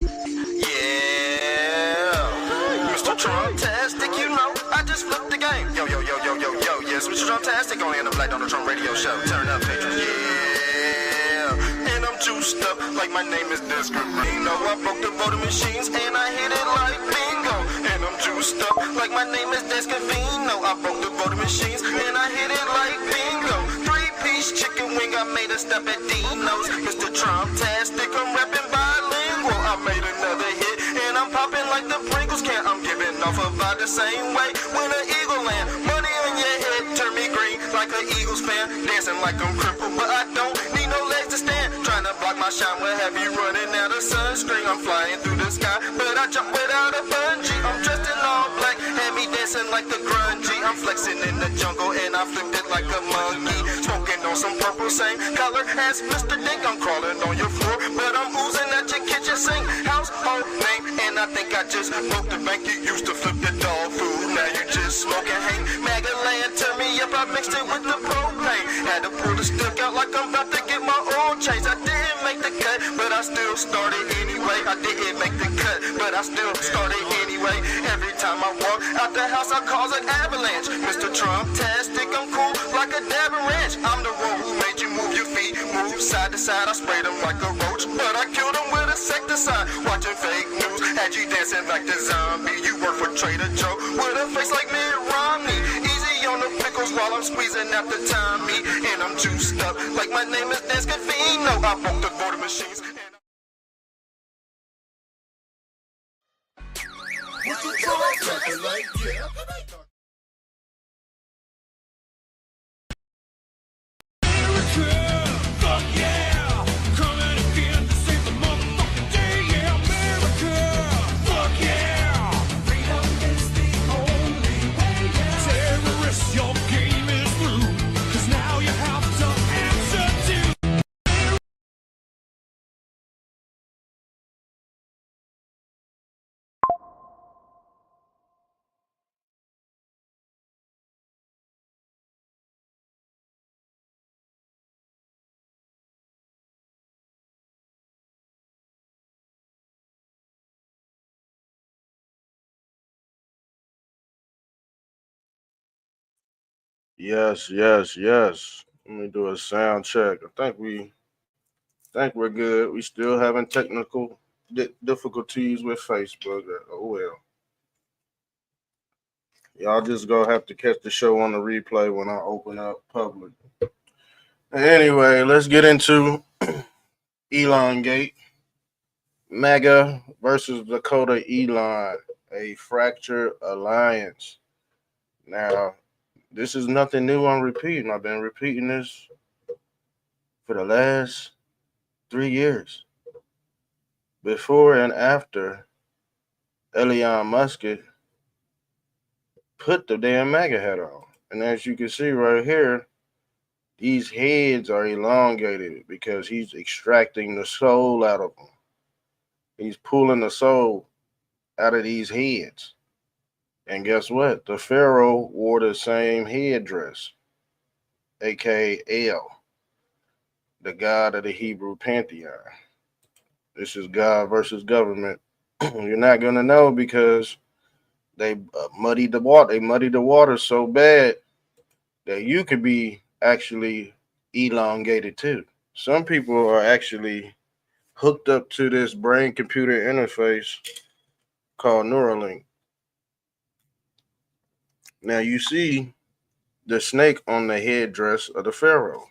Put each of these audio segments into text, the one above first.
Yeah, Mr. Trump-tastic, you know, I just flipped the game. Yo, yes, Mr. Trump-tastic on the Black Donald Trump radio show. Turn up, patrons, yeah. And I'm juiced up like my name is Descarino. I broke the voting machines and I hit it like bingo. And I'm juiced up like my name is Descarino. I broke the voting machines and I hit it like bingo. Three-piece chicken wing, I made a step at Dino's. Mr. Trump-tastic, I'm rapping bilingual. I made another hit and I'm popping like the Pringles can. I'm giving off a vibe the same way when an eagle land. Money on your head, turn me green like an Eagles fan. Dancing like I'm crippled, but I don't need no legs to stand. Trying to block my shine, will have you running out of sunscreen. I'm flying through the sky, but I jump without a bungee. I'm dressed in all black, had me dancing like the grungy. I'm flexing in the jungle and I flipped it like a monkey. Smoking on some purple, same color as Mr. Dink. I'm crawling on your floor, but I'm oozing at your kitchen sink. Household name, and I think I just broke the bank. You used to flip the dog food, now you just smoking hang. MAGA land, turn me up, I mixed it with the propane. Had to pull the stick out like I'm about to get my oil changed. I didn't make the cut, but I still started anyway. I didn't make the cut, but I still started anyway. Every time I walk out the house, I cause an avalanche. Mr. Trump-tastic, I'm cool like a dab ranch. I'm the one who made you move your feet, move side to side. I sprayed them like a roach, but I killed them with insecticide. Watching fake news, had you dancing like the zombie. You work for Trader Joe with a face like Mitt Romney. Easy on the pickles while I'm squeezing out the Tommy. And I'm juiced up like my name is Descarino. I broke the voting machines. Yes. Let me do a sound check. I think we're good. We still having technical difficulties with Facebook. Oh well. Y'all just gonna have to catch the show on the replay when I open up public. Anyway, let's get into Elon Gate. MAGA versus Dakota Elon, a fractured alliance. Now, this is nothing new I'm repeating. I've been repeating this for the last 3 years. Before and after Elon Musk put the damn MAGA hat on. And as you can see right here, these heads are elongated because he's extracting the soul out of them. He's pulling the soul out of these heads. And guess what? The Pharaoh wore the same headdress, aka El, the god of the Hebrew pantheon. This is God versus government. You're not gonna know because they muddied the water. They muddied the water so bad that you could be actually elongated too. Some people are actually hooked up to this brain-computer interface called Neuralink. Now you see the snake on the headdress of the Pharaoh.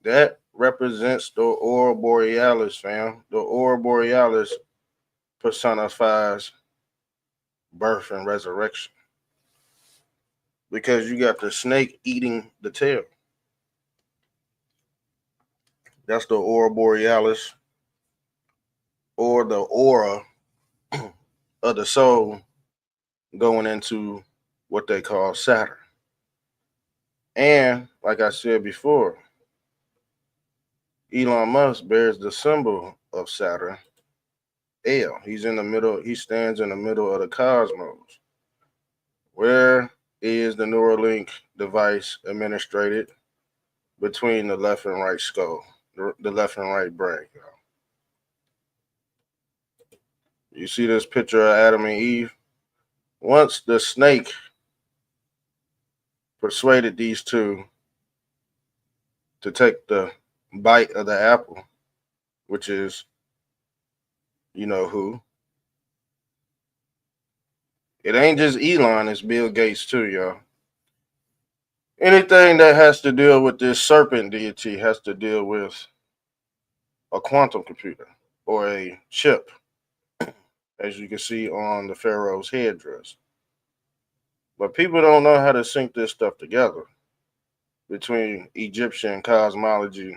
That represents the Aurora Borealis, fam. The Aurora Borealis personifies birth and resurrection because you got the snake eating the tail. That's the Aurora Borealis, or the aura of the soul going into what they call Saturn. And like I said before, Elon Musk bears the symbol of Saturn, L. He's in the middle. He stands in the middle of the cosmos. Where is the Neuralink device administrated? Between the left and right skull, the left and right brain. You see this picture of Adam and Eve? Once the snake persuaded these two to take the bite of the apple, which is, you know who, it ain't just Elon, it's Bill Gates too, y'all. Anything that has to deal with this serpent deity has to deal with a quantum computer or a chip, as you can see on the Pharaoh's headdress. But people don't know how to sync this stuff together between Egyptian cosmology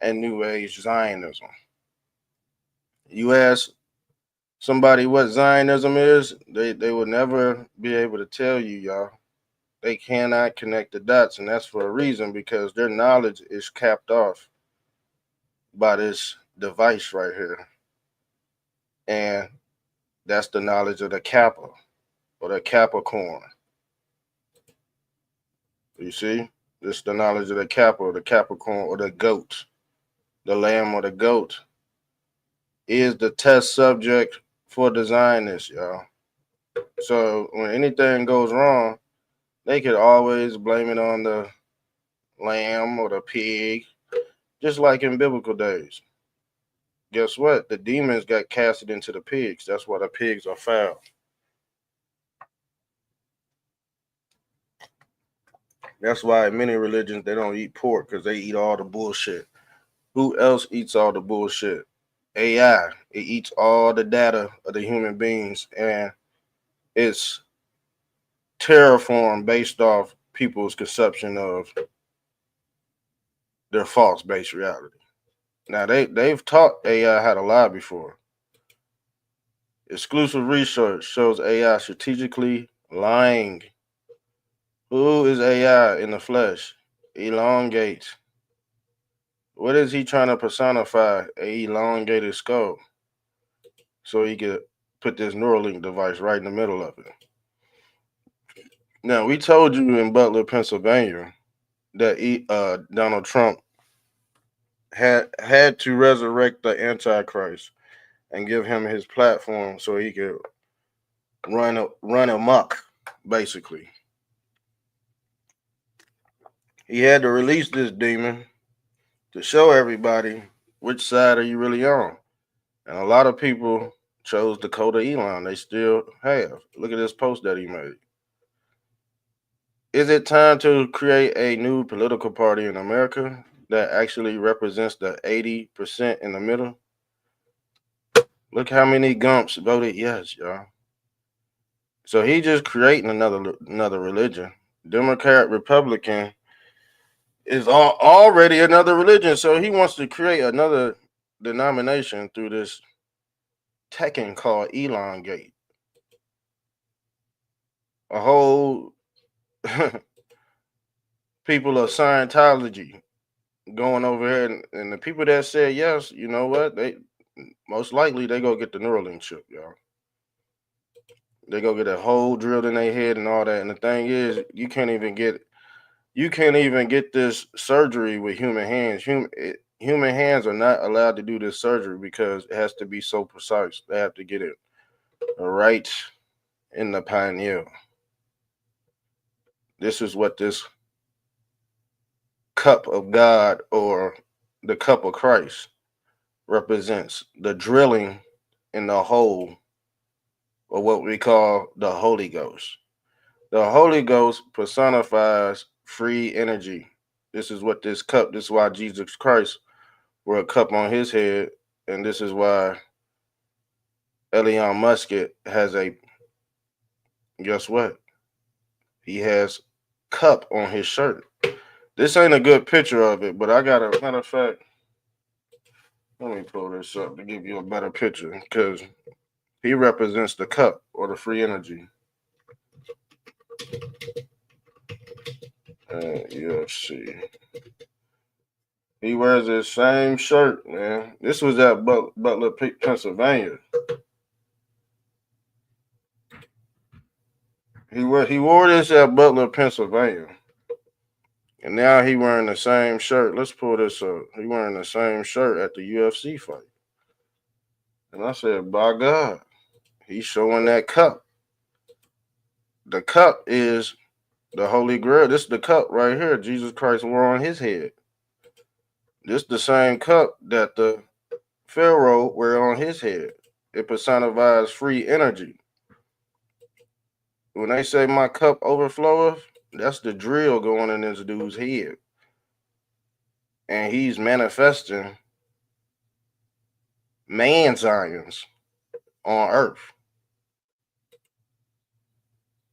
and New Age Zionism. You ask somebody what Zionism is, they will never be able to tell you, y'all. They cannot connect the dots, and that's for a reason, because their knowledge is capped off by this device right here. And that's the knowledge of the Kappa or the Capricorn. You see? This is the knowledge of the Kappa or the Capricorn or the goat. The lamb or the goat is the test subject for the Zionists, y'all. So when anything goes wrong, they could always blame it on the lamb or the pig, just like in biblical days. Guess what? The demons got casted into the pigs. That's why the pigs are foul. That's why in many religions they don't eat pork, because they eat all the bullshit. Who else eats all the bullshit? AI. It eats all the data of the human beings, and it's terraformed based off people's conception of their false base reality. Now they've taught AI how to lie before. Exclusive research shows AI strategically lying. Who is AI in the flesh? Elongate. What is he trying to personify? A elongated skull. So he could put this Neuralink device right in the middle of it. Now, we told you in Butler, Pennsylvania, that Donald Trump had to resurrect the Antichrist and give him his platform so he could run amok, basically. He had to release this demon to show everybody which side are you really on. And a lot of people chose the code of Elon. They still have. Look at this post that he made. Is it time to create a new political party in America that actually represents the 80% in the middle? Look how many Gumps voted yes, y'all. So he just creating another religion. Democrat, Republican is already another religion. So he wants to create another denomination through this Tekken called Elon Gate. A whole people of Scientology going over here, and the people that said yes, you know what? They most likely they go get the Neuralink chip, y'all. They go get a hole drilled in their head and all that. And the thing is, you can't even get this surgery with human hands. Human hands are not allowed to do this surgery because it has to be so precise. They have to get it right in the pineal. This is what this cup of God or the cup of Christ represents, the drilling in the hole, or what we call the Holy Ghost. The Holy Ghost personifies free energy. This is what this is why Jesus Christ wore a cup on his head, and this is why Elon Musk has guess what? He has cup on his shirt. This ain't a good picture of it, but I got a matter of fact. Let me pull this up to give you a better picture, because he represents the cup or the free energy. UFC. He wears his same shirt, man. This was at Butler, Pennsylvania. He wore this at Butler, Pennsylvania. And now he wearing the same shirt. Let's pull this up. He wearing the same shirt at the UFC fight. And I said, by God, he's showing that cup. The cup is the Holy Grail. This is the cup right here. Jesus Christ wore on his head. This the same cup that the Pharaoh wear on his head. It personifies free energy. When they say my cup overfloweth, that's the drill going in this dude's head. And he's manifesting man Zions on earth.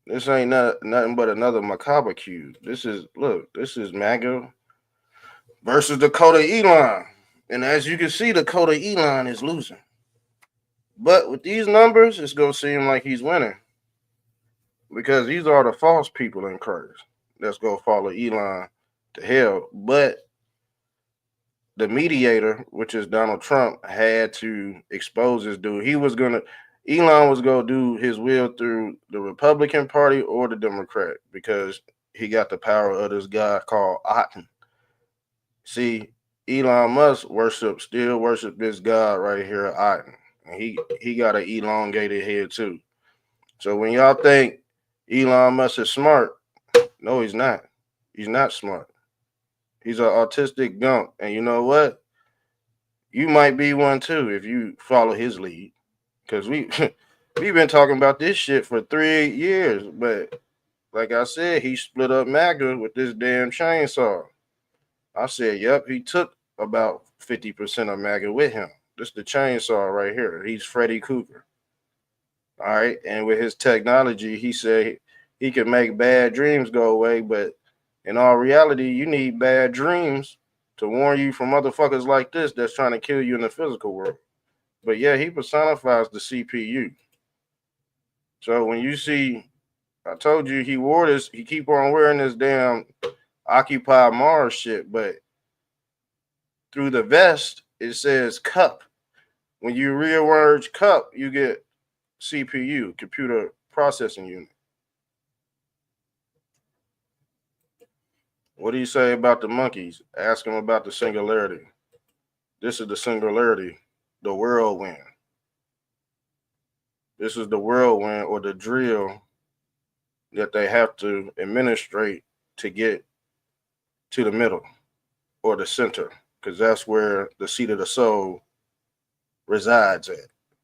This ain't nothing but another macabre cube. This is MAGA versus Dakota Elon. And as you can see, Dakota Elon is losing. But with these numbers, it's going to seem like he's winning. Because these are the false people in Christ that's going to follow Elon to hell. But the mediator, which is Donald Trump, had to expose this dude. Elon was going to do his will through the Republican Party or the Democrat because he got the power of this guy called Otten. See, Elon Musk still worship this God right here, Otten. And he got an elongated head too. So when y'all think Elon Musk is smart, no, he's not. He's not smart. He's an autistic gump. And you know what? You might be one too if you follow his lead. Because we've been talking about this shit for 3 years. But like I said, he split up MAGA with this damn chainsaw. I said, yep, he took about 50% of MAGA with him. This is the chainsaw right here. He's Freddy Krueger. All right. And with his technology, he said he could make bad dreams go away. But in all reality, you need bad dreams to warn you from motherfuckers like this that's trying to kill you in the physical world. But yeah, he personifies the CPU. So when you see, I told you he keep on wearing this damn Occupy Mars shit, but through the vest, it says cup. When you rearrange cup, you get CPU, computer processing unit. What do you say about the monkeys? Ask them about the singularity. This is the singularity, the whirlwind. This is the whirlwind or the drill that they have to administrate to get to the middle or the center, because that's where the seat of the soul resides at,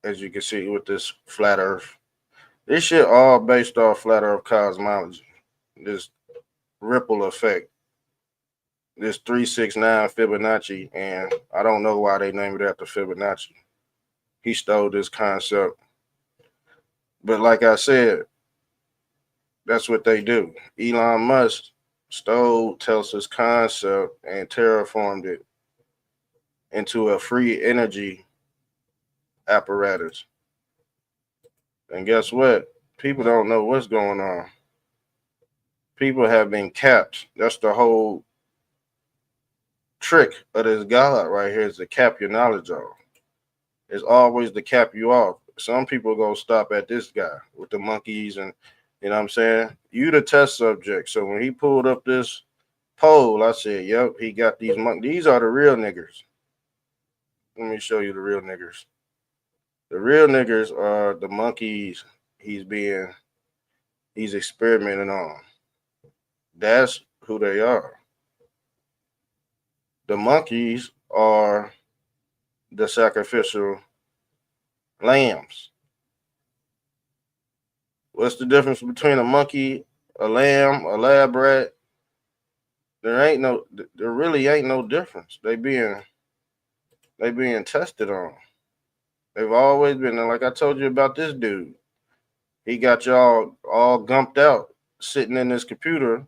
as you can see with this flat earth. This shit all based off flat earth cosmology, this ripple effect, this 369 Fibonacci, and I don't know why they named it after Fibonacci. He stole this concept. But like I said, that's what they do. Elon Musk stole Tesla's concept and terraformed it into a free energy apparatus. And guess what? People don't know what's going on. People have been capped. That's the whole trick of this God right here, is to cap your knowledge off. It's always to cap you off. Some people go stop at this guy with the monkeys, and you know what I'm saying? You the test subject. So when he pulled up this poll, I said, yep, he got these monkeys. These are the real niggers. Let me show you the real niggers. The real niggers are the monkeys he's experimenting on. That's who they are. The monkeys are the sacrificial lambs. What's the difference between a monkey, a lamb, a lab rat? There really ain't no difference. They being tested on. They've always been, and like I told you about this dude, he got y'all all gumped out sitting in this computer,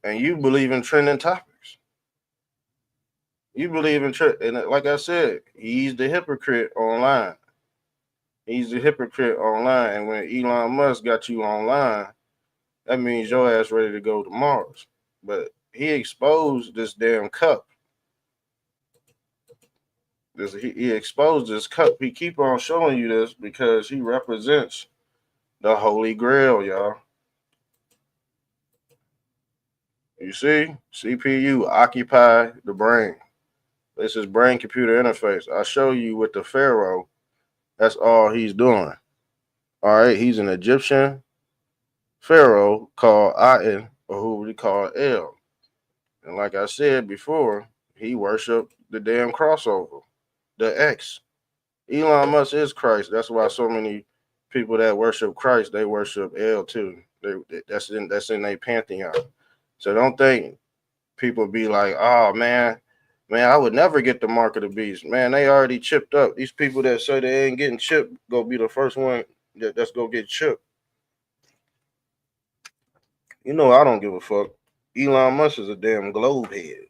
and you believe in trending topics. You believe in and like I said, he's the hypocrite online. He's the hypocrite online, and when Elon Musk got you online, that means your ass ready to go to Mars. But he exposed this damn cup. He exposed this cup. He keep on showing you this because he represents the Holy Grail, y'all. You see? CPU, occupy the brain. This is brain computer interface. I show you with the Pharaoh That's all he's doing. All right, he's an Egyptian pharaoh called Aten, or who we call El. And like I said before, he worshiped the damn crossover, the X. Elon Musk is Christ. That's why so many people that worship Christ, they worship El too. That's in their pantheon. So don't think people be like, oh man, I would never get the mark of the beast. Man, they already chipped up. These people that say they ain't getting chipped go be the first one that's go get chipped. You know I don't give a fuck. Elon Musk is a damn globe head.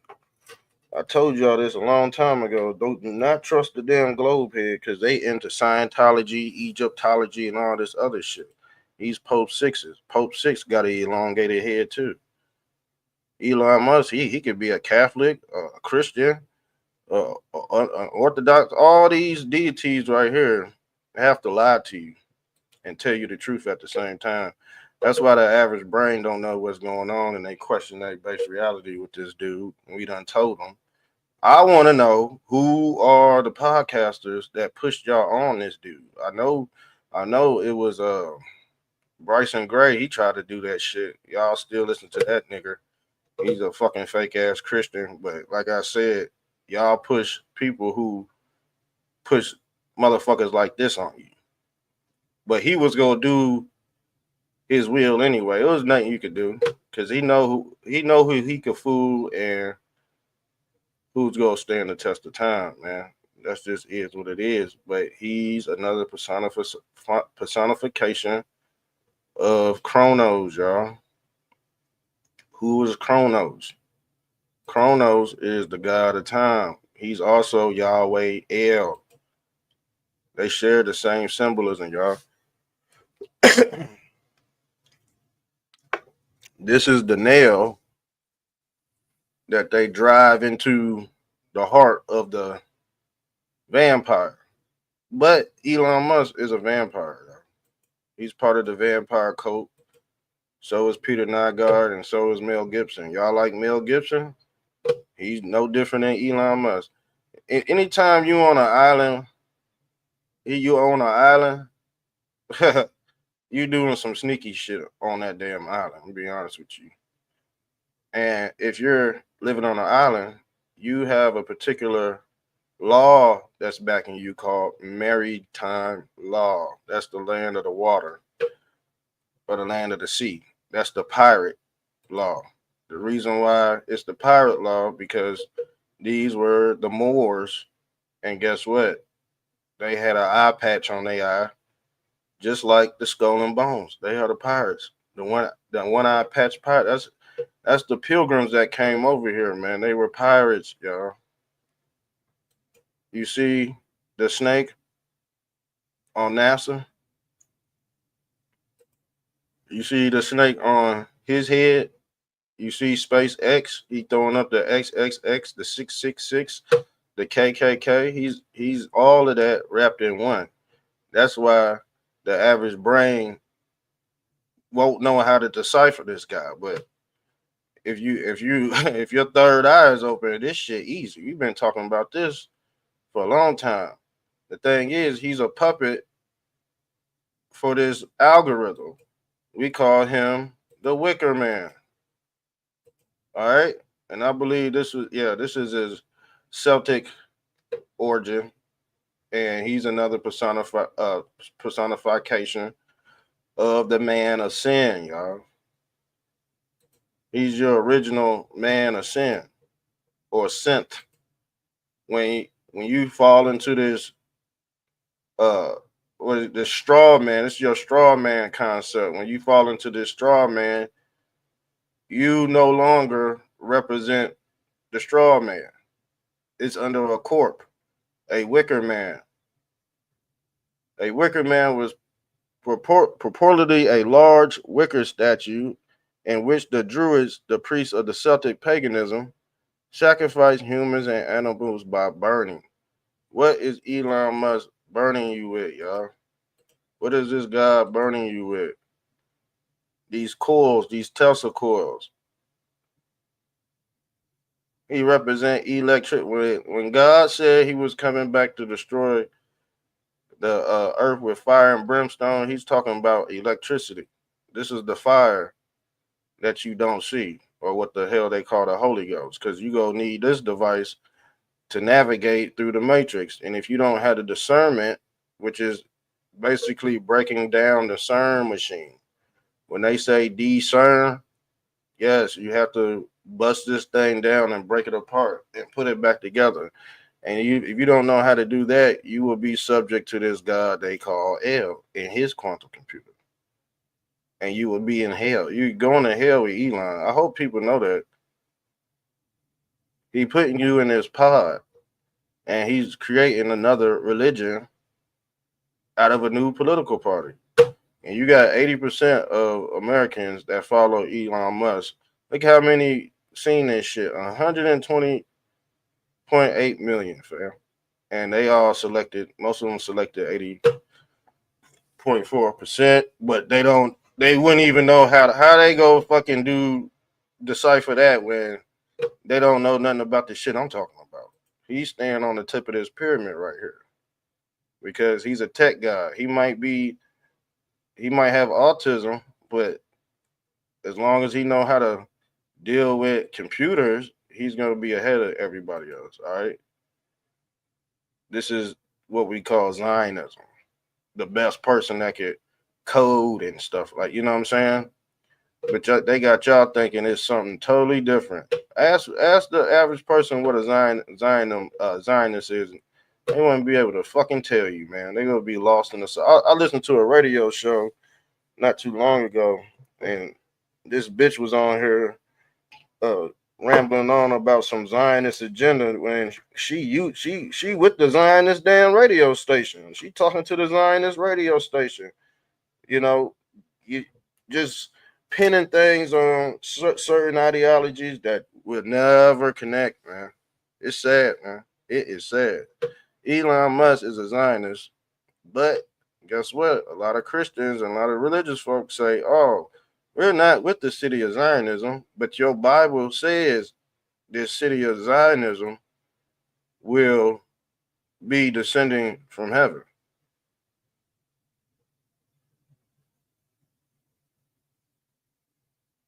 I told y'all this a long time ago. Do not trust the damn globe head because they into Scientology, Egyptology, and all this other shit. He's Pope Sixes. Pope Six got an elongated head too. Elon Musk, he could be a Catholic, a Christian, Orthodox. All these deities right here have to lie to you and tell you the truth at the same time. That's why the average brain don't know what's going on and they question their base reality with this dude. We done told them. I want to know who are the podcasters that pushed y'all on this dude. I know it was Bryson Gray. He tried to do that shit. Y'all still listen to that nigga. He's a fucking fake ass Christian. But like I said, y'all push people who push motherfuckers like this on you. But he was gonna do his will anyway. It was nothing you could do because he know who he could fool and who's gonna stand the test of time, man. That's just is what it is. But he's another personification of Chronos, y'all. Who is Chronos? Chronos is the god of time. He's also Yahweh El. They share the same symbolism, y'all. This is the nail that they drive into the heart of the vampire. But Elon Musk is a vampire. Though. He's part of the vampire cult. So is Peter Nygaard and so is Mel Gibson. Y'all like Mel Gibson? He's no different than Elon Musk. Anytime you on an island, you doing some sneaky shit on that damn island. To be honest with you. And if you're living on an island, you have a particular law that's backing you called maritime law. That's the land of the water or the land of the sea. That's the pirate law. The reason why it's the pirate law because these were the Moors, and guess what? They had an eye patch on their eye, just like the Skull and Bones. They are the pirates. The one eye patch pirate. That's the pilgrims that came over here, man. They were pirates, y'all. You see the snake on NASA? You see the snake on his head? You see SpaceX? He throwing up the XXX, the 666, the KKK. He's all of that wrapped in one. That's why the average brain won't know how to decipher this guy. But if if your third eye is open, this shit easy. We've been talking about this for a long time. The thing is, he's a puppet for this algorithm. We call him the Wicker Man. All right, and I believe this is his Celtic origin, and he's another personification of the man of sin, y'all. He's your original man of sin or synth. When you fall into this what is the straw man? It's your straw man concept. When you fall into this straw man, you no longer represent the straw man. It's under a corp, a wicker man. A wicker man was purportedly a large wicker statue in which the Druids, the priests of the Celtic paganism, sacrificed humans and animals by burning. What is Elon Musk burning you with, y'all? What is this guy burning you with? These coils, these Tesla coils. He represent electric. When God said he was coming back to destroy the earth with fire and brimstone. He's talking about electricity. This is the fire that you don't see, or what the hell they call the Holy Ghost, because you go need this device to navigate through the matrix. And if you don't have the discernment, which is basically breaking down the CERN machine, when they say discern, yes, you have to bust this thing down and break it apart and put it back together. And if you don't know how to do that, you will be subject to this God they call El in his quantum computer. And you will be in hell. You're going to hell with Elon. I hope people know that. He putting you in his pod, and he's creating another religion out of a new political party. And you got 80% of Americans that follow Elon Musk. Look how many seen this shit. 120.8 million, fam. And they all selected, most of them selected 80.4%, but they wouldn't even know how they go fucking decipher that when they don't know nothing about the shit I'm talking about. He's staying on the tip of this pyramid right here because he's a tech guy. He might have autism, but as long as he know how to deal with computers, he's going to be ahead of everybody else. All right. This is what we call Zionism. The best person that could code and stuff, like, you know what I'm saying? But they got y'all thinking it's something totally different. Ask the average person what a Zionist is. They wouldn't be able to fucking tell you, man. They're gonna be lost in the. I listened to a radio show not too long ago, and this bitch was on here rambling on about some Zionist agenda when she with the Zionist damn radio station. She talking to the Zionist radio station. You know, you just pinning things on certain ideologies that will never connect, man. It's sad, man. It is sad. Elon Musk is a Zionist, but guess what? A lot of Christians and a lot of religious folks say, oh, we're not with the city of Zionism, but your Bible says this city of Zionism will be descending from heaven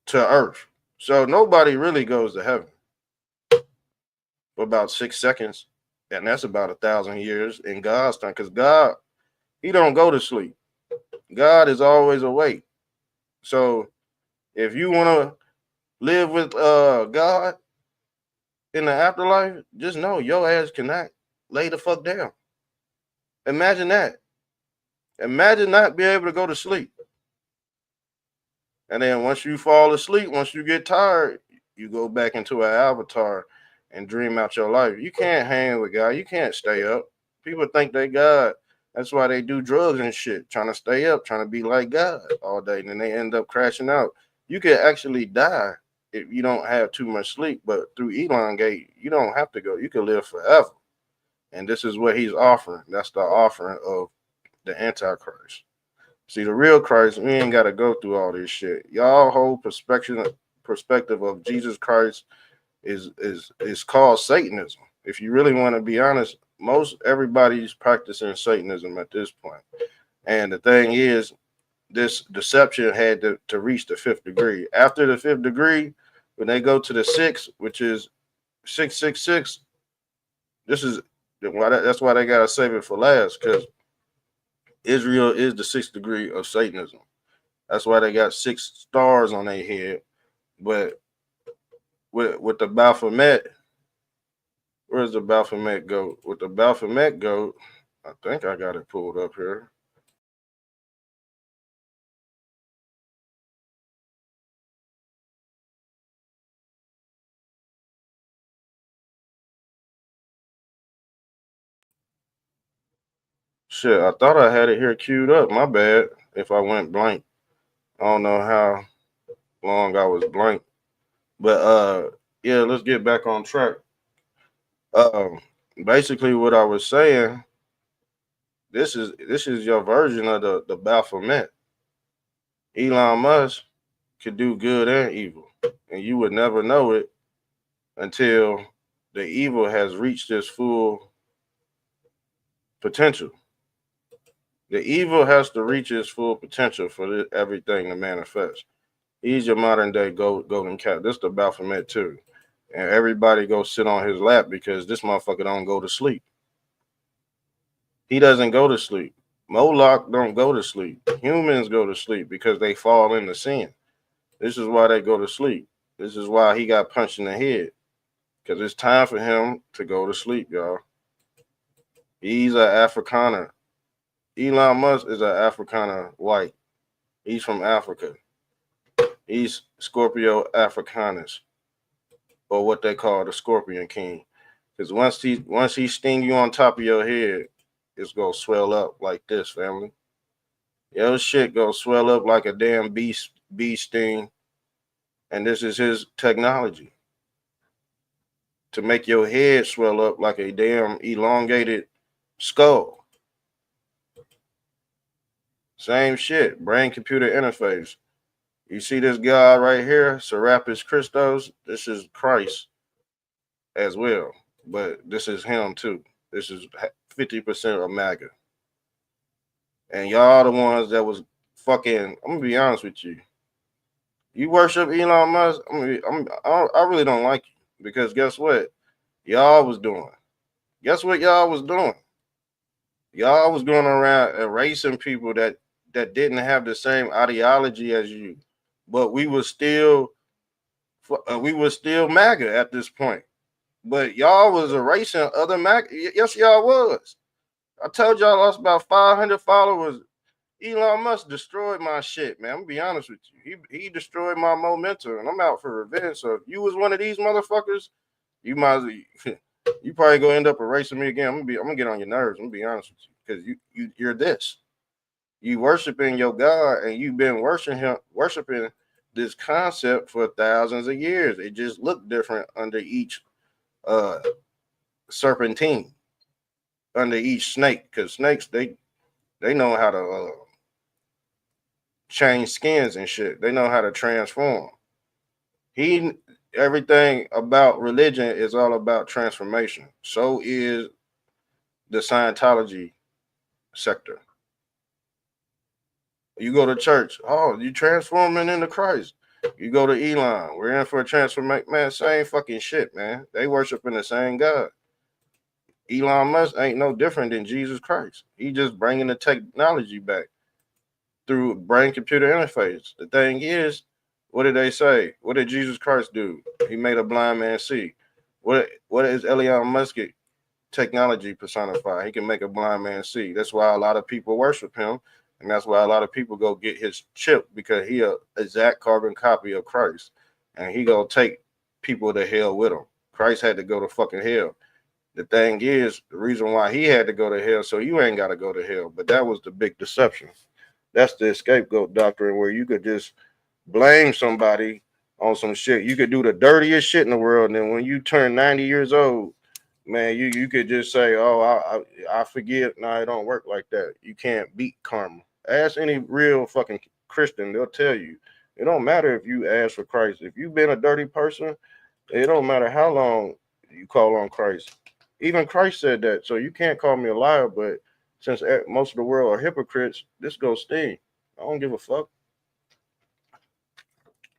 to earth. So nobody really goes to heaven for about 6 seconds, and that's about 1,000 years in God's time, because God, he don't go to sleep. God is always awake. So if you want to live with God in the afterlife, just know your ass cannot lay the fuck down. Imagine that. Imagine not being able to go to sleep. And then once you fall asleep, once you get tired, you go back into an avatar and dream out your life. You can't hang with God. You can't stay up. People think they God. That's why they do drugs and shit, trying to stay up, trying to be like God all day. And then they end up crashing out. You could actually die if you don't have too much sleep. But through Elongate, you don't have to go. You can live forever. And this is what he's offering. That's the offering of the Antichrist. See, the real Christ, we ain't got to go through all this shit. Y'all whole perspective of Jesus Christ is called Satanism. If you really want to be honest, most everybody's practicing Satanism at this point. And the thing is, this deception had to reach the 5th degree. After the 5th degree, when they go to the 6th, which is 666, that's why they gotta save it for last, because Israel is the 6th degree of Satanism. That's why they got 6 stars on their head. But with the Baphomet, where's the Baphomet goat? With the Baphomet goat, I think I got it pulled up here. Shit, I thought I had it here queued up. My bad if I went blank. I don't know how long I was blank. But yeah, let's get back on track. Um, Basically what I was saying, this is your version of the Baphomet. Elon Musk could do good and evil, and you would never know it until the evil has reached its full potential. The evil has to reach its full potential for everything to manifest. He's your modern day golden cat. This the Baphomet too. And everybody go sit on his lap because this motherfucker don't go to sleep. He doesn't go to sleep. Moloch don't go to sleep. Humans go to sleep because they fall into sin. This is why they go to sleep. This is why he got punched in the head. Because it's time for him to go to sleep, y'all. He's an Afrikaner. Elon Musk is an Afrikaner white. He's from Africa. He's Scorpio Africanus, or what they call the Scorpion King. Because once he sting you on top of your head, it's gonna swell up like this, family. Your shit gonna swell up like a damn bee sting, and this is his technology to make your head swell up like a damn elongated skull. Same shit, brain-computer interface. You see this guy right here, Serapis Christos? This is Christ as well, but this is him too. This is 50% of MAGA. And y'all the ones that was fucking, I'm gonna be honest with you. You worship Elon Musk, I really don't like you because guess what? Y'all was doing. Guess what y'all was doing? Y'all was going around erasing people that didn't have the same ideology as you, but we were still MAGA at this point. But y'all was erasing other MAGA. Yes, y'all was. I told y'all I lost about 500 followers. Elon Musk destroyed my shit, man. I'm gonna be honest with you. He destroyed my momentum, and I'm out for revenge. So if you was one of these motherfuckers, you might you probably gonna end up erasing me again. I'm gonna get on your nerves. I'm gonna be honest with you because you're this. You worshiping your God, and you've been worshiping this concept for thousands of years. It just looked different under each serpentine, under each snake, because snakes they know how to change skins and shit. They know how to transform. Everything about religion is all about transformation. So is the Scientology sector. You go to church, oh, you transforming into Christ. You go to Elon, we're in for a transformation. Man, same fucking shit, man. They worshiping the same God. Elon Musk ain't no different than Jesus Christ. He just bringing the technology back through brain-computer interface. The thing is, what did they say? What did Jesus Christ do? He made a blind man see. What is Elon Musk technology personified? He can make a blind man see. That's why a lot of people worship him, and that's why a lot of people go get his chip because he a exact carbon copy of Christ, and he gonna take people to hell with him. Christ had to go to fucking hell. The thing is, the reason why he had to go to hell, so you ain't got to go to hell. But that was the big deception. That's the scapegoat doctrine where you could just blame somebody on some shit. You could do the dirtiest shit in the world, and then when you turn 90 years old, man, you could just say, "Oh, I forgive." No, it don't work like that. You can't beat karma. Ask any real fucking Christian; they'll tell you it don't matter if you ask for Christ. If you've been a dirty person, it don't matter how long you call on Christ. Even Christ said that. So you can't call me a liar, but since most of the world are hypocrites, this goes sting. I don't give a fuck.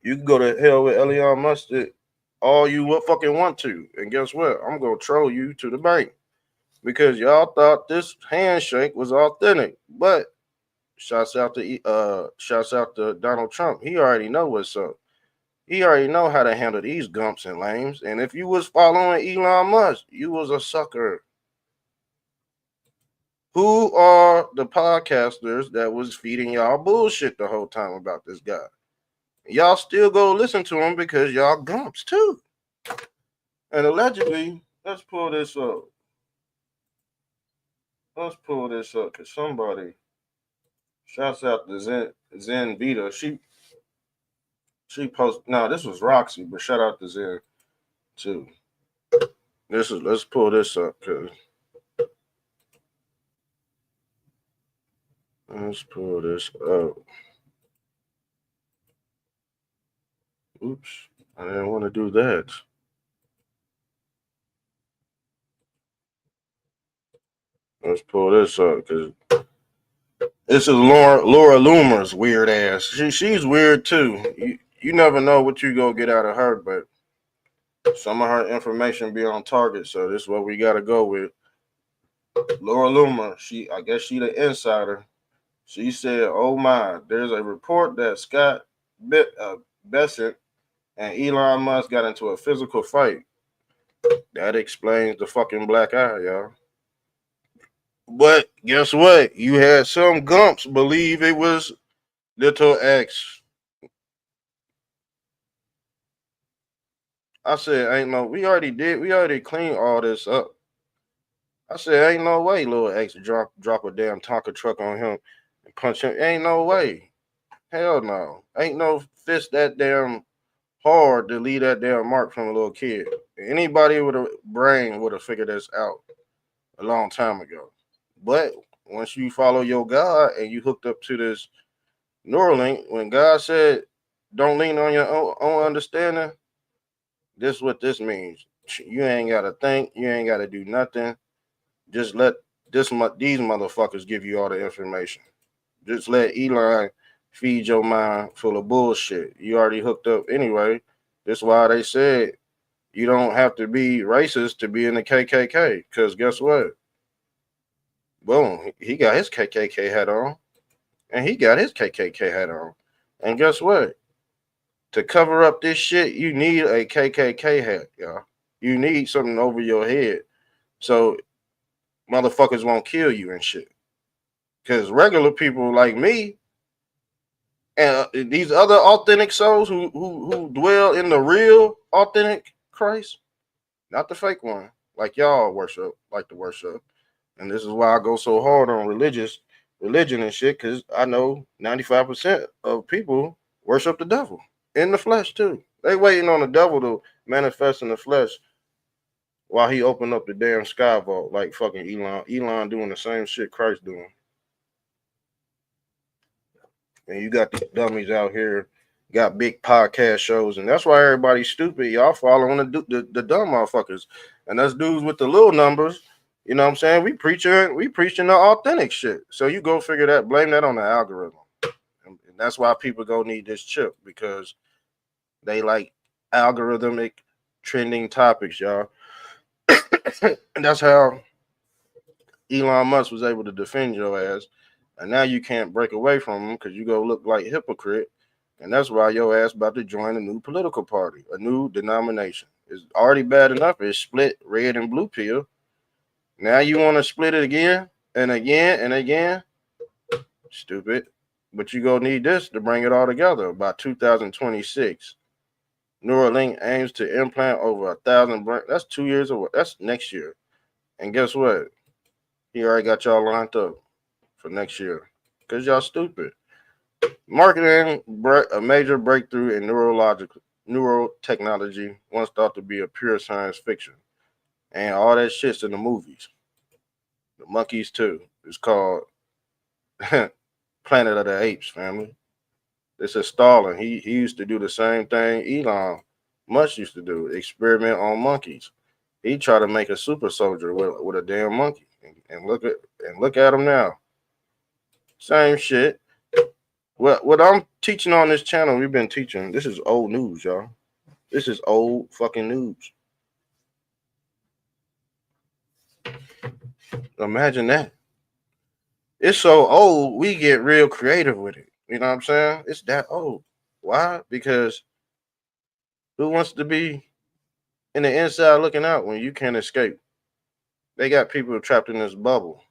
You can go to hell with Elon Musk all you fucking want to. And guess what? I'm going to troll you to the bank because y'all thought this handshake was authentic. But shouts out to Donald Trump. He already know what's up. He already know how to handle these gumps and lames. And if you was following Elon Musk, you was a sucker. Who are the podcasters that was feeding y'all bullshit the whole time about this guy? Y'all still go listen to him because y'all gumps too. And allegedly, let's pull this up. Because somebody shouts out to Zen Vita. She posted. No, this was Roxy, but shout out to Zen too. Let's pull this up because let's pull this up. Oops, I didn't want to do that. Let's pull this up because This is Laura Loomer's weird ass. She's weird too. You never know what you go get out of her, but some of her information be on target. So this is what we gotta go with. Laura Loomer, I guess she the insider. She said, "Oh my, there's a report that Scott Bessent and Elon Musk got into a physical fight. That explains the fucking black eye, y'all." But guess what? You had some gumps believe it was Little X. I said, ain't no, we already cleaned all this up. I said, ain't no way Little X drop a damn Tonka truck on him and punch him. Ain't no way. Hell no. Ain't no fist that damn hard to leave that damn mark from a little kid. Anybody with a brain would have figured this out a long time ago. But once you follow your God and you hooked up to this Neuralink, when God said, don't lean on your own understanding, this is what this means. You ain't got to think. You ain't got to do nothing. Just let these motherfuckers give you all the information. Just let Elon feed your mind full of bullshit. You already hooked up anyway. That's why they said you don't have to be racist to be in the KKK. Because guess what? Boom, he got his KKK hat on. And he got his KKK hat on. And guess what? To cover up this shit, you need a KKK hat, y'all. You need something over your head. So motherfuckers won't kill you and shit. Because regular people like me and these other authentic souls who dwell in the real authentic Christ, not the fake one, like y'all like to worship. And this is why I go so hard on religion and shit, because I know 95% of people worship the devil in the flesh too. They waiting on the devil to manifest in the flesh while he opened up the damn sky vault like fucking Elon. Elon doing the same shit Christ doing. And you got these dummies out here, got big podcast shows, and that's why everybody's stupid. Y'all following the dumb motherfuckers, and us dudes with the little numbers. You know what I'm saying? We preaching the authentic shit. So you go figure that. Blame that on the algorithm, and that's why people go need this chip, because they like algorithmic trending topics, y'all. And that's how Elon Musk was able to defend your ass. And now you can't break away from him because you go look like a hypocrite. And that's why your ass about to join a new political party, a new denomination. It's already bad enough. It's split red and blue pill. Now you want to split it again and again and again? Stupid. But you gonna need this to bring it all together by 2026. Neuralink aims to implant over 1,000 brain. That's 2 years away. That's next year. And guess what? He already got y'all lined up for next year because y'all stupid. Marketing, a major breakthrough in neurotechnology, once thought to be a pure science fiction. And all that shit's in the movies. The monkeys, too. It's called Planet of the Apes, family. This is Stalin. He used to do the same thing Elon Musk used to do, experiment on monkeys. He tried to make a super soldier with a damn monkey. And look at him now. Same shit. What I'm teaching on this channel, we've been teaching. This is old news, y'all. This is old fucking news. Imagine that. It's so old, we get real creative with it. You know what I'm saying? It's that old. Why? Because who wants to be in the inside looking out when you can't escape? They got people trapped in this bubble.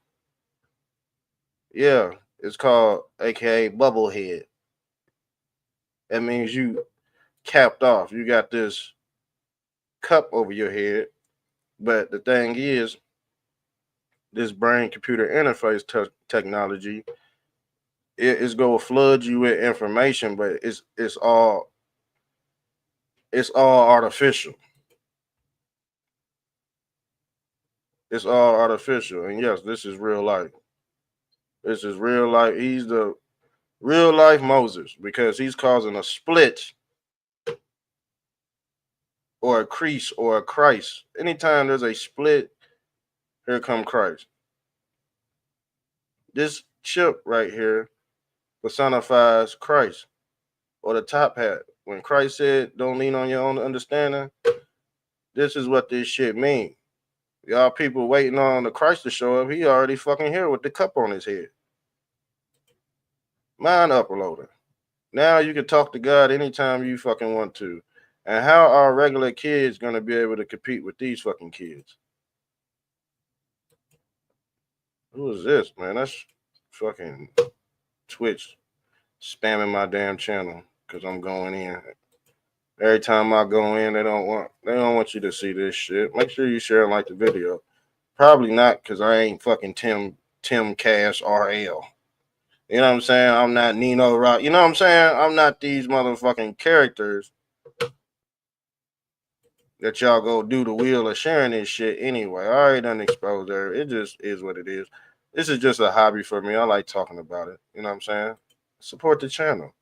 Yeah, it's called AKA bubblehead. That means you capped off. You got this cup over your head. But the thing is, this brain computer interface technology is going to flood you with information, but it's all artificial. It's all artificial. And yes, this is real life. This is real life. He's the real life Moses because he's causing a split or a crease or a Christ. Anytime there's a split, here come Christ. This chip right here personifies Christ, or the top hat. When Christ said, "Don't lean on your own understanding," this is what this shit mean. Y'all people waiting on the Christ to show up. He already fucking here with the cup on his head. Mind uploading. Now you can talk to God anytime you fucking want to. And how are regular kids gonna be able to compete with these fucking kids? Who is this, man? That's fucking Twitch spamming my damn channel because I'm going in. Every time I go in, they don't want you to see this shit. Make sure you share and like the video. Probably not, because I ain't fucking Tim Cash RL. You know what I'm saying? I'm not Nino Rock. You know what I'm saying? I'm not these motherfucking characters that y'all go do the wheel of sharing this shit anyway. I already done exposed her. It just is what it is. This is just a hobby for me. I like talking about it. You know what I'm saying? Support the channel.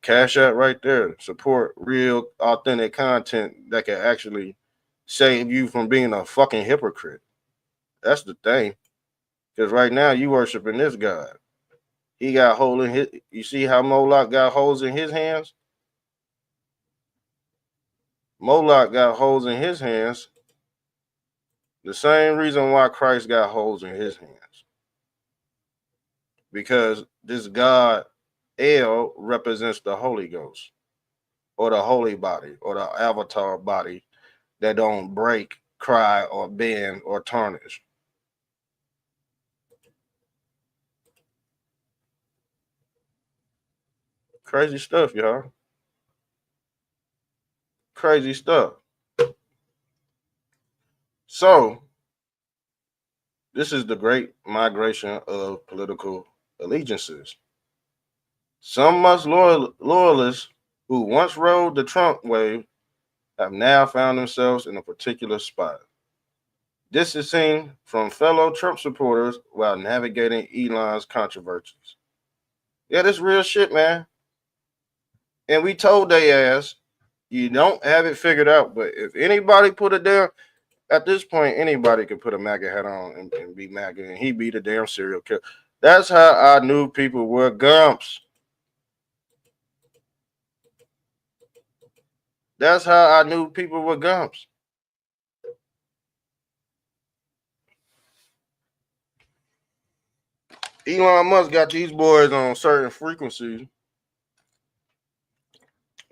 Cash out right there. Support real, authentic content that can actually save you from being a fucking hypocrite. That's the thing. Because right now you worshiping this God. He got hole in his. You see how Moloch got holes in his hands? Moloch got holes in his hands. The same reason why Christ got holes in his hands. Because this God, El, represents the Holy Ghost, or the holy body, or the avatar body that don't break, cry, or bend, or tarnish. Crazy stuff, y'all. Crazy stuff. So, this is the great migration of political allegiances. Some Musk loyalists who once rode the Trump wave have now found themselves in a particular spot. Distancing from fellow Trump supporters while navigating Elon's controversies. Yeah, this real shit, man. And we told they ass, you don't have it figured out, but if anybody put it down, at this point, anybody could put a MAGA hat on and be MAGA, and he be the damn serial killer. That's how I knew people were gumps. That's how I knew people were gumps. Elon Musk got these boys on certain frequencies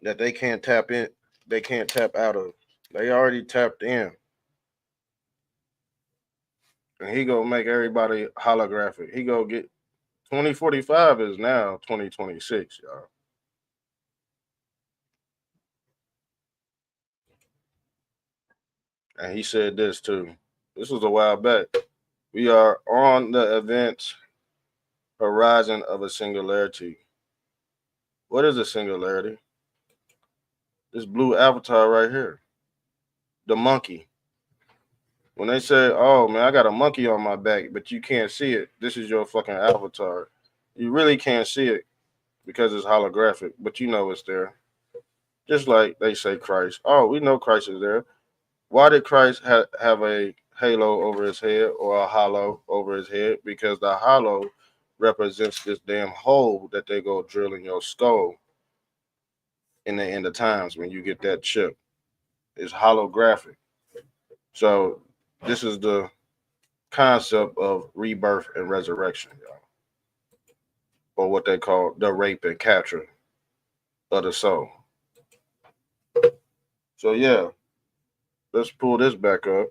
that they can't tap in, they can't tap out of. They already tapped in. And he gonna make everybody holographic. He gonna get 2045 is now 2026, y'all. And he said this too. This was a while back. We are on the event horizon of a singularity. What is a singularity? This blue avatar right here. The monkey. When they say, "Oh man, I got a monkey on my back," but you can't see it. This is your fucking avatar. You really can't see it because it's holographic, but you know it's there. Just like they say Christ. Oh, we know Christ is there. Why did Christ have a halo over his head, or a hollow over his head? Because the hollow represents this damn hole that they go drill in your skull in the end of times when you get that chip. It's holographic. So this is the concept of rebirth and resurrection, y'all, or what they call the rape and capture of the soul. So yeah, let's pull this back up.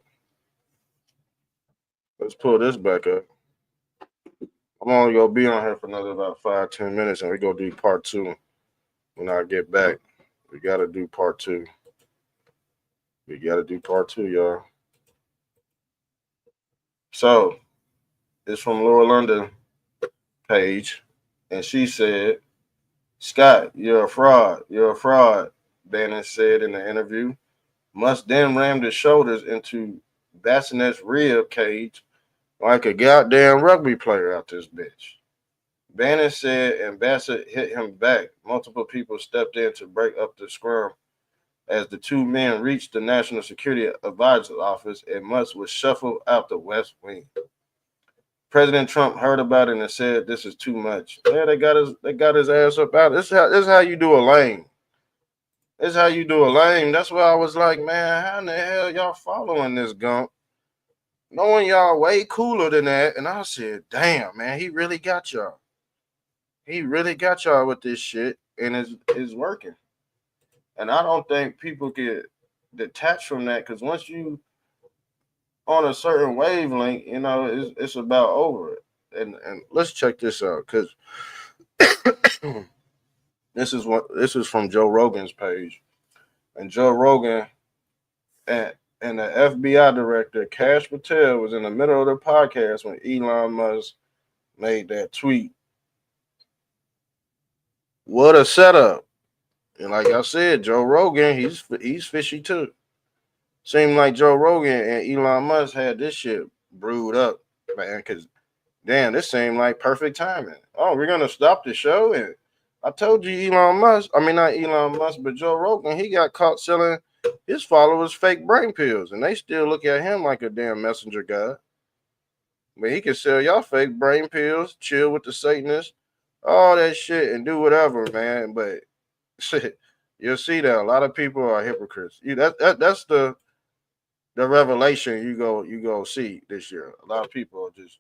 Let's pull this back up. I'm only gonna be on here for another about 5-10 minutes, and we gonna do part two when I get back. We gotta do part two. We gotta do part two, y'all. So it's from Laura London page, and she said, "Scott, you're a fraud. You're a fraud." Bannon said in the interview. Musk then rammed his shoulders into Bassinet's rib cage like a goddamn rugby player out this bitch. Bannon said, and Bassett hit him back. Multiple people stepped in to break up the scrum as the two men reached the National Security Advisor's office, and Musk was shuffled out the West Wing. President Trump heard about it and said this is too much. Yeah, they got his ass up out. This is how you do a lame. This is how you do a lame. That's why I was like, man, how in the hell y'all following this gump? Knowing y'all way cooler than that. And I said, damn, man, he really got y'all. He really got y'all with this shit, and it's working. And I don't think people get detached from that, because once you on a certain wavelength, you know, it's about over it. And let's check this out, because this is from Joe Rogan's page, and Joe Rogan and the FBI director Kash Patel was in the middle of the podcast when Elon Musk made that tweet. What a setup! And like I said, Joe Rogan, he's fishy too. Seemed like Joe Rogan and Elon Musk had this shit brewed up, man, because damn, this seemed like perfect timing. Oh, we're gonna stop the show, and I told you, Elon Musk. I mean, not Elon Musk, but Joe Rogan. He got caught selling his followers fake brain pills, and they still look at him like a damn messenger guy. But he can sell y'all fake brain pills, chill with the Satanists, all that shit, and do whatever, man. But shit, you'll see that a lot of people are hypocrites. That's the revelation you go see this year. A lot of people are just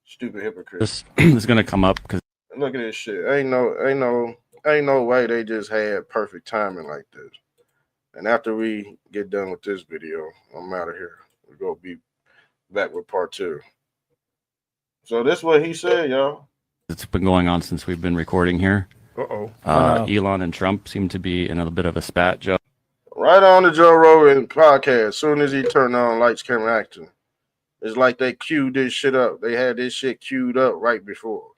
stupid hypocrites. This is gonna come up because look at this shit. Ain't no way they just had perfect timing like this. And after we get done with this video, I'm out of here. We're gonna be back with part 2. So this is what he said, y'all. it's been going on since we've been recording here. Uh-oh. Elon and Trump seem to be in a bit of a spat, Joe. Right on the Joe Rogan podcast, as soon as he turned on lights, camera, action. It's like they queued this shit up. They had this shit queued up right before.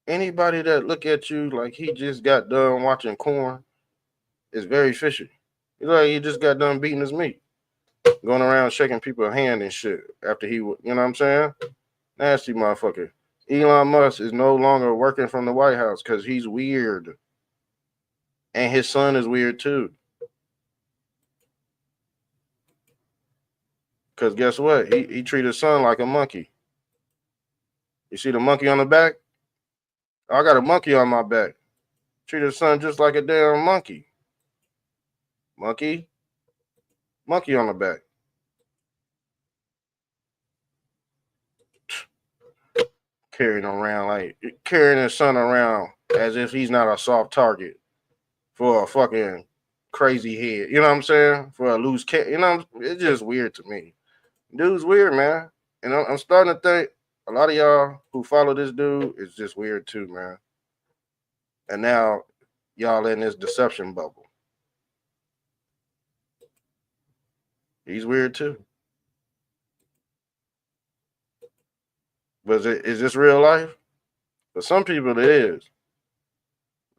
Anybody that look at you like he just got done watching corn is very fishy. He's like he just got done beating his meat. Going around shaking people's hand and shit after he, you know what I'm saying? Nasty motherfucker. Elon Musk is no longer working from the White House because he's weird. And his son is weird too. Because guess what? He treated his son like a monkey. You see the monkey on the back? I got a monkey on my back. Treat his son just like a damn monkey. Monkey on the back. Carrying his son around as if he's not a soft target for a fucking crazy head. You know what I'm saying? For a loose cat. You know, it's just weird to me. Dude's weird, man. And I'm starting to think a lot of y'all who follow this dude is just weird too, man. And now y'all in this deception bubble. He's weird too. But is this real life? For some people, it is.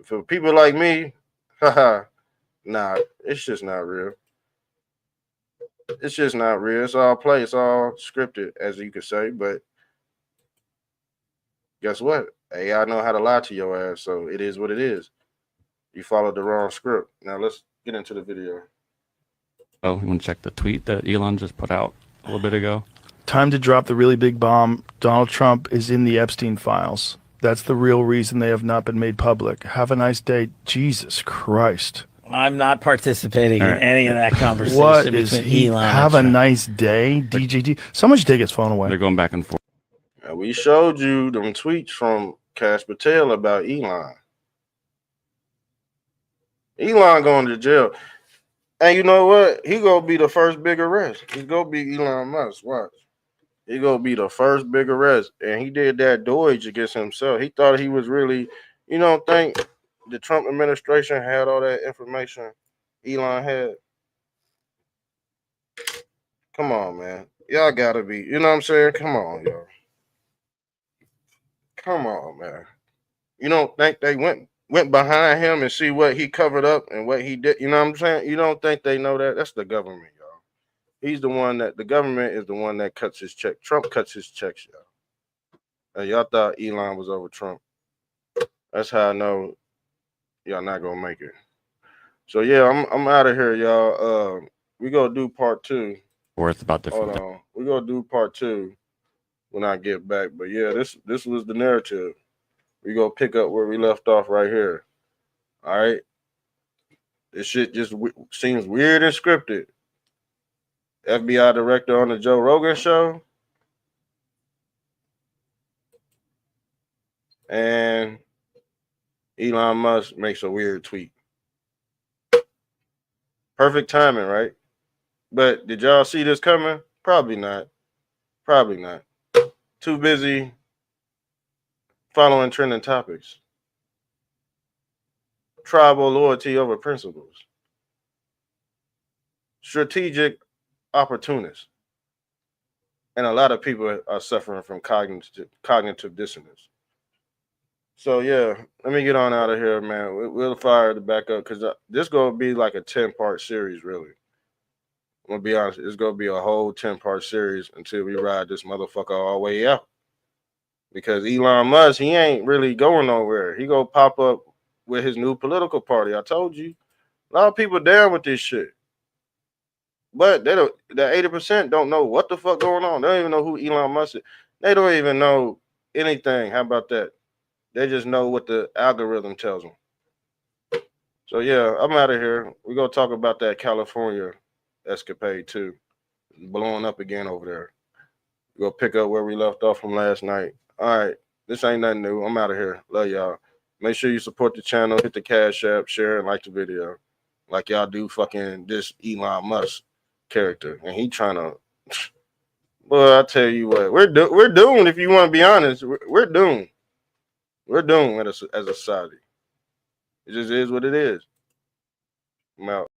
For people like me, nah, it's just not real. It's just not real. It's all play. It's all scripted, as you could say. But guess what? AI know how to lie to your ass, so it is what it is. You followed the wrong script. Now let's get into the video. Oh, you want to check the tweet that Elon just put out a little bit ago? Time to drop the really big bomb. Donald Trump is in the Epstein files. That's the real reason they have not been made public. Have a nice day. Jesus Christ. I'm not participating in any of that conversation. What is between he? Elon Have a and Trump. nice day, DJD. Someone should take his phone away. They're going back and forth. Now, we showed you them tweets from Kash Patel about Elon. Elon going to jail. And you know what? He gonna be the first big arrest. He's gonna be Elon Musk. Watch. He gonna be the first big arrest. And he did that doge against himself. He thought he was really, you don't think the Trump administration had all that information Elon had? Come on, man. Y'all gotta be, you know what I'm saying? Come on, y'all. Come on, man. You don't think they went behind him and see what he covered up and what he did? You know what I'm saying? You don't think they know that? That's the government, y'all. He's the one that, the government is the one that cuts his check. Trump cuts his checks, y'all. And y'all thought Elon was over Trump. That's how I know y'all not gonna make it. So yeah, I'm out of here, y'all. We gonna do part 2. forth about different Hold on. We're gonna do part 2 when I get back. But yeah, this was the narrative. We gonna pick up where we left off right here. All right. This shit just seems weird and scripted. FBI director on the Joe Rogan show. And Elon Musk makes a weird tweet. Perfect timing, right? But did y'all see this coming? Probably not. Probably not. Too busy following trending topics. Tribal loyalty over principles. Strategic opportunists. And a lot of people are suffering from cognitive dissonance. So yeah, let me get on out of here, man. We'll fire the back up because this gonna be like a 10-part series, really. I'm gonna be honest, it's gonna be a whole 10-part series until we ride this motherfucker all the way out. Because Elon Musk, he ain't really going nowhere. He gonna pop up with his new political party. I told you, a lot of people down with this shit, but they don't. The 80% don't know what the fuck going on. They don't even know who Elon Musk is. They don't even know anything. How about that? They just know what the algorithm tells them. So yeah, I'm out of here. We're gonna talk about that California escapade too. Blowing up again over there. We'll pick up where we left off from last night. All right. This ain't nothing new. I'm out of here. Love y'all. Make sure you support the channel, hit the Cash App, share, and like the video. Like y'all do fucking this Elon Musk character. And he trying to, well, I tell you what, we're doomed if you want to be honest. We're doomed. We're doomed as a society. It just is what it is. I'm out.